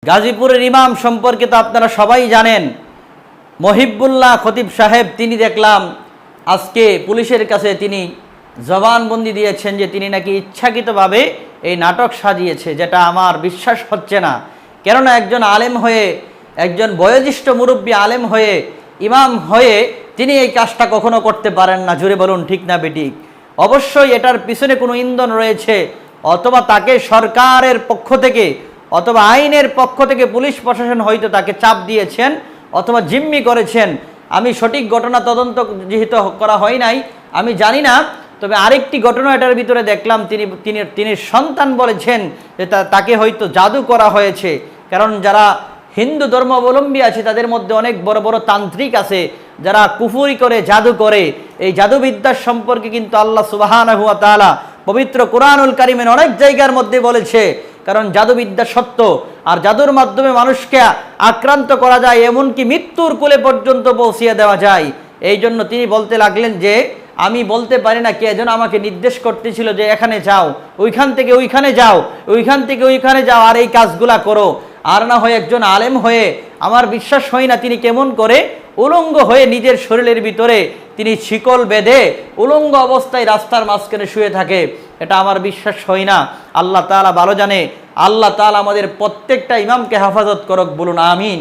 গাজীপুরের ইমাম সম্পর্কে তো আপনারা সবাই জানেন, মহিবুল্লাহ খতিব সাহেব। তিনি দেখলাম আজকে পুলিশের কাছে তিনি জবানবন্দি দিয়েছেন যে তিনি নাকি ইচ্ছাকৃতভাবে এই নাটক সাজিয়েছে, যেটা আমার বিশ্বাস হচ্ছে না। কেননা একজন আলেম হয়ে, একজন বয়োজ্যেষ্ঠ মুরব্বী আলেম হয়ে, ইমাম হয়ে তিনি এই কাজটা কখনো করতে পারেন না। জুড়ে বলুন ঠিক না বেঠিক? অবশ্যই এটার পিছনে কোনো ইন্ধন রয়েছে, অথবা তাকে সরকারের পক্ষ থেকে অথবা আইনের পক্ষ থেকে পুলিশ প্রশাসন হয়তো তাকে চাপ দিয়েছেন অথবা জিম্মি করেছেন। আমি সঠিক ঘটনা তদন্ত যেহেতু করা হয় নাই, আমি জানি না। তবে আরেকটি ঘটনা এটার ভিতরে দেখলাম, তিনি সন্তান বলেছেন যে তাকে হয়তো জাদু করা হয়েছে। কারণ যারা হিন্দু ধর্মাবলম্বী আছে তাদের মধ্যে অনেক বড় বড় তান্ত্রিক আছে যারা কুফরি করে, জাদু করে। এই জাদুবিদ্যার সম্পর্কে কিন্তু আল্লাহ সুবহানাহু ওয়া তাআলা পবিত্র কুরআনুল কারীমের অনেক জায়গার মধ্যে বলেছে। কারণ জাদুবিদ্যা সত্য, আর জাদুর মাধ্যমে মানুষকে আক্রান্ত করা যায়, এমনকি মৃত্যুর কোলে পর্যন্ত পৌঁছিয়ে দেওয়া যায়। এই জন্য তিনি বলতে লাগলেন যে আমি বলতে পারি না, কে যেন আমাকে নির্দেশ করতেছিল যে এখানে যাও, ওইখান থেকে ওইখানে যাও, ওইখান থেকে ওইখানে যাও, আর এই কাজগুলা করো। আর না হয় একজন আলেম হয়ে আমার বিশ্বাস হয় না তিনি কেমন করে উলঙ্গ হয়ে নিজের শরীরের ভিতরে তিনি শিকল বেঁধে উলঙ্গ অবস্থায় রাস্তার মাঝখানে শুয়ে থাকে। এটা আমার বিশ্বাস হয় না। আল্লাহ তাআলা ভালো জানে। আল্লাহ তাআলা আমাদের প্রত্যেকটা ইমামকে হেফাজত করুক, বলুন আমিন।